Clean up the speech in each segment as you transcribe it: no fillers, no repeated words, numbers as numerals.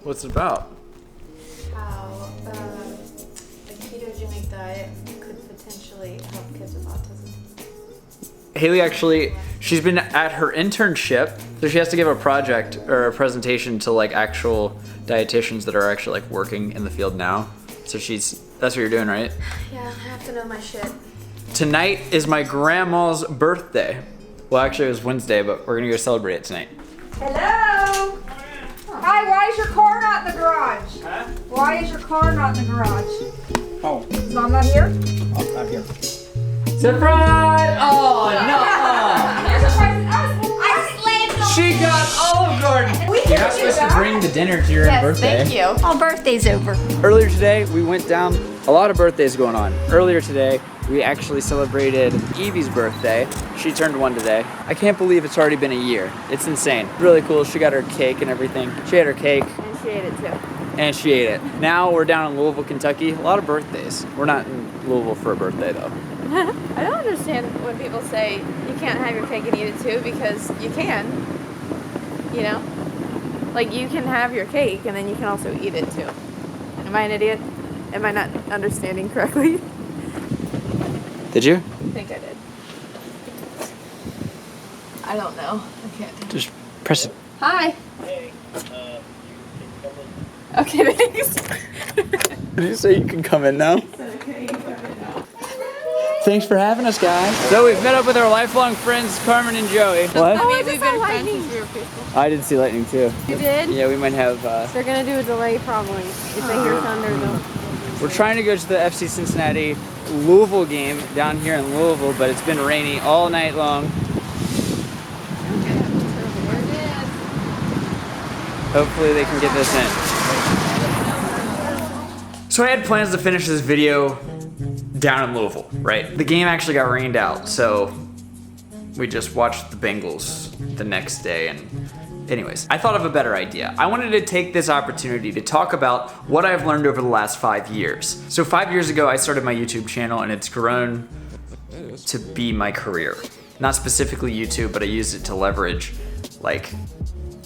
What's it about? How a ketogenic diet could potentially help kids with autism. Haley actually, she's been at her internship, so she has to give a project or a presentation to like actual dietitians that are actually like working in the field now. So that's what you're doing, right? Yeah, I have to know my shit. Tonight is my grandma's birthday. Well, actually it was Wednesday, but we're gonna go celebrate it tonight. Hello? Hi, why is your car not in the garage? Huh? Why is your car not in the garage? Oh, Is Mom not here? oh, I'm here. Surprise! Oh no! You're surprising us. I slammed on She got Olive Garden. You're not supposed to bring the dinner to your own birthday. Thank you. Oh, birthday's over. Earlier today, we went down, a lot of birthdays going on. Earlier today, we actually celebrated Evie's birthday. She turned 1 today. I can't believe it's already been a year. It's insane. Really cool. She got her cake and everything. She had her cake. And she ate it too. And she ate it. Now we're down in Louisville, Kentucky. A lot of birthdays. We're not in Louisville for a birthday though. I don't understand when people say you can't have your cake and eat it too, because you can. You know? Like, you can have your cake and then you can also eat it too. Am I an idiot? Am I not understanding correctly? Did you? I think I did. I don't know. I can't. Just press it. Hi. Hey, Okay, thanks. Did you say you can come in now? Thanks for having us, guys. So we've met up with our lifelong friends, Carmen and Joey. What? Oh, we've been friends since we were preschool. I did see lightning too. You did? Yeah, we might have, They're gonna do a delay probably if they hear thunder though. we're trying to go to the FC Cincinnati Louisville game down here in Louisville, but it's been rainy all night long. Hopefully they can get this in. So I had plans to finish this video down in Louisville, right? The game actually got rained out, so we just watched the Bengals the next day and anyways, I thought of a better idea. I wanted to take this opportunity to talk about what I've learned over the last 5 years. So 5 years ago, I started my YouTube channel and it's grown to be my career. Not specifically YouTube, but I used it to leverage like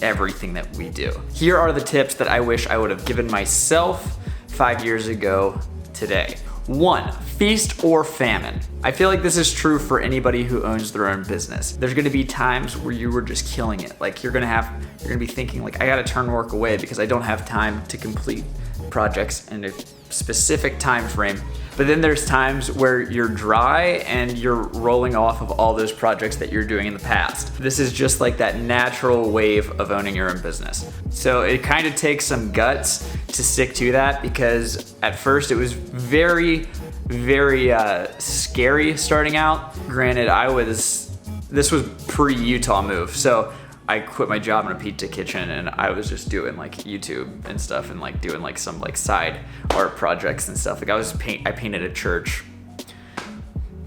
everything that we do. Here are the tips that I wish I would have given myself 5 years ago today. 1, feast or famine. I feel like this is true for anybody who owns their own business. There's gonna be times where you were just killing it. Like you're gonna be thinking like, I gotta turn work away because I don't have time to complete projects in a specific time frame. But then there's times where you're dry and you're rolling off of all those projects that you're doing in the past. This is just like that natural wave of owning your own business. So it kind of takes some guts to stick to that because at first it was very, very scary starting out. Granted, this was pre-Utah move. So I quit my job in a pizza kitchen and I was just doing like YouTube and stuff and like doing like some like side art projects and stuff. Like I painted a church,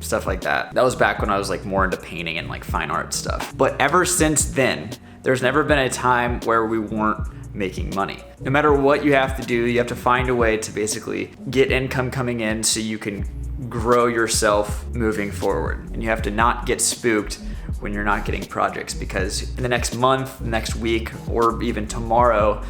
stuff like that. That was back when I was like more into painting and like fine art stuff. But ever since then, there's never been a time where we weren't making money. No matter what you have to do, you have to find a way to basically get income coming in so you can grow yourself moving forward. And you have to not get spooked when you're not getting projects, because in the next month, next week, or even tomorrow,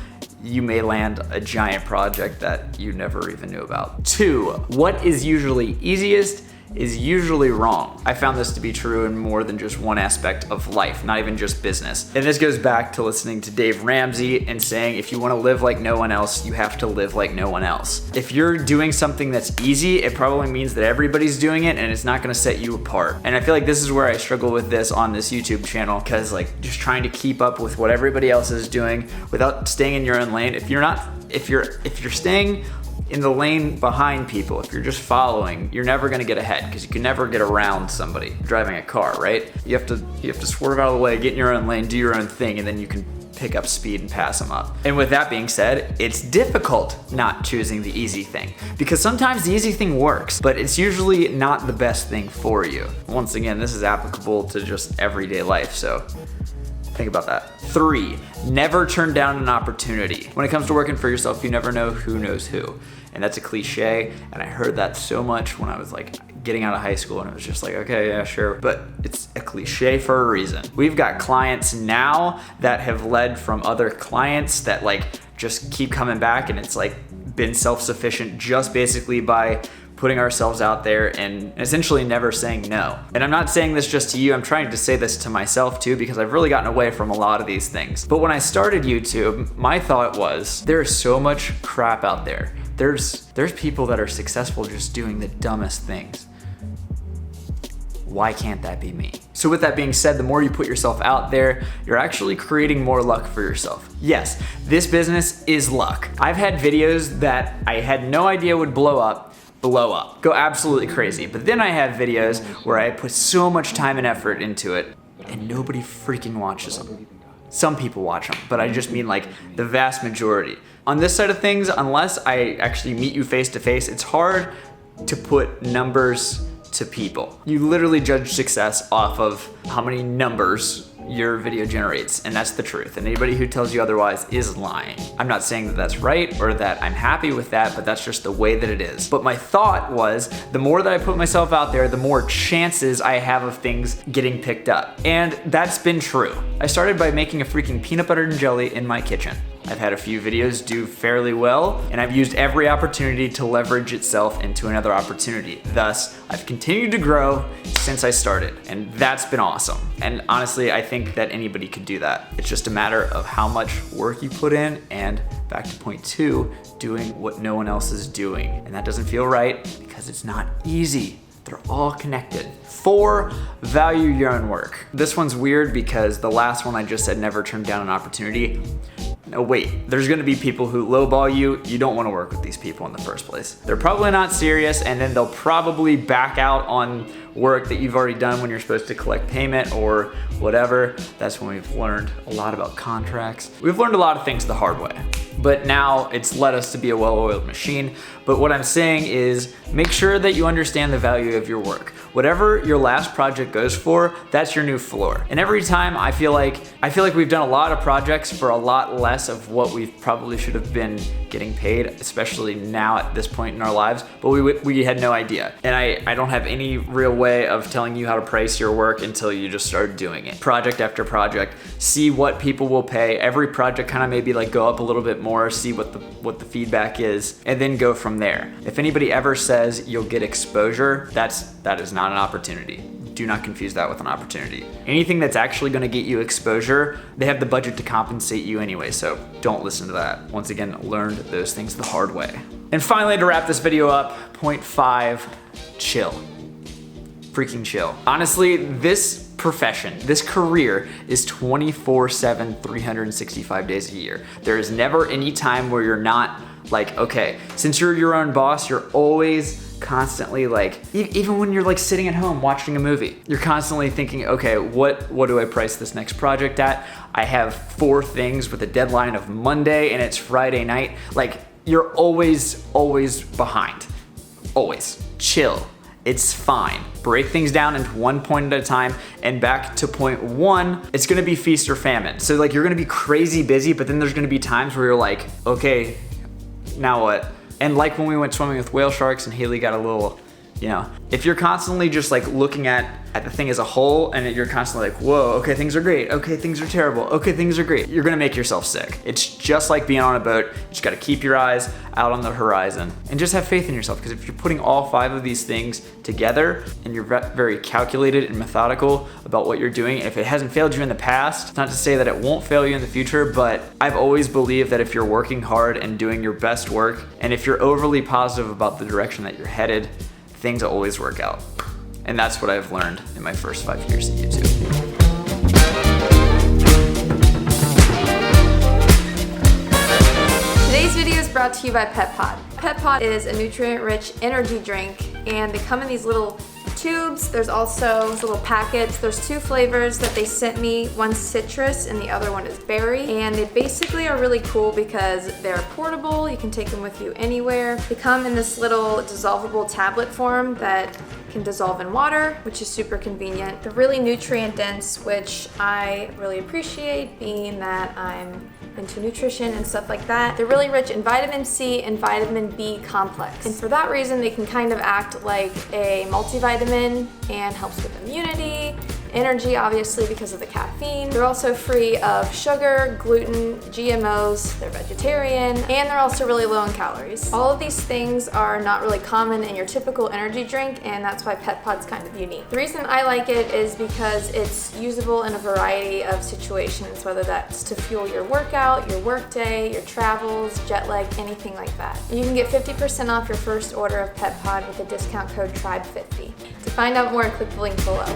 you may land a giant project that you never even knew about. 2, what is usually easiest is usually wrong. I found this to be true in more than just one aspect of life, not even just business. And this goes back to listening to Dave Ramsey and saying, if you wanna live like no one else, you have to live like no one else. If you're doing something that's easy, it probably means that everybody's doing it and it's not gonna set you apart. And I feel like this is where I struggle with this on this YouTube channel, because like just trying to keep up with what everybody else is doing without staying in your own lane. If you're staying in the lane behind people, if you're just following, you're never gonna get ahead because you can never get around somebody driving a car, right? You have to swerve out of the way, get in your own lane, do your own thing, and then you can pick up speed and pass them up. And with that being said, it's difficult not choosing the easy thing because sometimes the easy thing works, but it's usually not the best thing for you. Once again, this is applicable to just everyday life, so think about that. 3, never turn down an opportunity. When it comes to working for yourself, you never know who knows who. And that's a cliche, and I heard that so much when I was like getting out of high school, and it was just like, okay, yeah, sure. But it's a cliche for a reason. We've got clients now that have led from other clients that like just keep coming back, and it's like been self-sufficient just basically by putting ourselves out there and essentially never saying no. And I'm not saying this just to you, I'm trying to say this to myself too, because I've really gotten away from a lot of these things. But when I started YouTube, my thought was, there's so much crap out there. There's people that are successful just doing the dumbest things. Why can't that be me? So with that being said, the more you put yourself out there, you're actually creating more luck for yourself. Yes, this business is luck. I've had videos that I had no idea would blow up, go absolutely crazy. But then I have videos where I put so much time and effort into it and nobody freaking watches them. Some people watch them, but I just mean like the vast majority. On this side of things, unless I actually meet you face to face, it's hard to put numbers to people. You literally judge success off of how many numbers your video generates, and that's the truth. And anybody who tells you otherwise is lying. I'm not saying that that's right or that I'm happy with that, but that's just the way that it is. But my thought was, the more that I put myself out there, the more chances I have of things getting picked up. And that's been true. I started by making a freaking peanut butter and jelly in my kitchen. I've had a few videos do fairly well, and I've used every opportunity to leverage itself into another opportunity. Thus, I've continued to grow since I started, and that's been awesome. And honestly, I think that anybody could do that. It's just a matter of how much work you put in, and back to point 2, doing what no one else is doing. And that doesn't feel right because it's not easy. They're all connected. 4, value your own work. This one's weird because the last one I just said, never turn down an opportunity. No, wait, there's gonna be people who lowball you. You don't wanna work with these people in the first place. They're probably not serious, and then they'll probably back out on work that you've already done when you're supposed to collect payment or whatever. That's when we've learned a lot about contracts. We've learned a lot of things the hard way, but now it's led us to be a well-oiled machine. But what I'm saying is, make sure that you understand the value of your work. Whatever your last project goes for, that's your new floor. And every time I feel like we've done a lot of projects for a lot less of what we probably should have been getting paid, especially now at this point in our lives, but we had no idea. And I don't have any real way of telling you how to price your work until you just start doing it. Project after project, see what people will pay. Every project kind of maybe like go up a little bit more, see what the feedback is, and then go from there. If anybody ever says you'll get exposure, that is not an opportunity. Do not confuse that with an opportunity. Anything that's actually gonna get you exposure, they have the budget to compensate you anyway, so don't listen to that. Once again, learned those things the hard way. And finally, to wrap this video up, point 5, chill. Freaking chill. Honestly, this profession, this career is 24/7, 365 days a year. There is never any time where you're not like, okay, since you're your own boss, you're always constantly like, even when you're like sitting at home watching a movie, you're constantly thinking, okay, what do I price this next project at? I have 4 things with a deadline of Monday and it's Friday night. Like, you're always behind. Always. Chill. It's fine. Break things down into one point at a time, and back to point 1, it's gonna be feast or famine. So like, you're gonna be crazy busy, but then there's gonna be times where you're like, okay, now what? And like when we went swimming with whale sharks and Haley got a little, you know, if you're constantly just like looking at the thing as a whole and you're constantly like, whoa, okay, things are great. Okay, things are terrible. Okay, things are great. You're gonna make yourself sick. It's just like being on a boat. You just gotta keep your eyes out on the horizon and just have faith in yourself, because if you're putting all 5 of these things together and you're very calculated and methodical about what you're doing, and if it hasn't failed you in the past, it's not to say that it won't fail you in the future, but I've always believed that if you're working hard and doing your best work, and if you're overly positive about the direction that you're headed, things always work out. And that's what I've learned in my first 5 years of YouTube. Today's video is brought to you by Pet Pod. Pet Pod is a nutrient-rich energy drink, and they come in these little tubes. There's also these little packets. There's 2 flavors that they sent me. One's citrus and the other one is berry. And they basically are really cool because they're portable. You can take them with you anywhere. They come in this little dissolvable tablet form that can dissolve in water, which is super convenient. They're really nutrient dense, which I really appreciate, being that I'm into nutrition and stuff like that. They're really rich in vitamin C and vitamin B complex. And for that reason, they can kind of act like a multivitamin and helps with immunity energy, obviously, because of the caffeine. They're also free of sugar, gluten, GMOs, they're vegetarian, and they're also really low in calories. All of these things are not really common in your typical energy drink, and that's why Pet Pod's kind of unique. The reason I like it is because it's usable in a variety of situations, whether that's to fuel your workout, your workday, your travels, jet lag, anything like that. You can get 50% off your first order of Pet Pod with the discount code TRIBE50. To find out more, click the link below.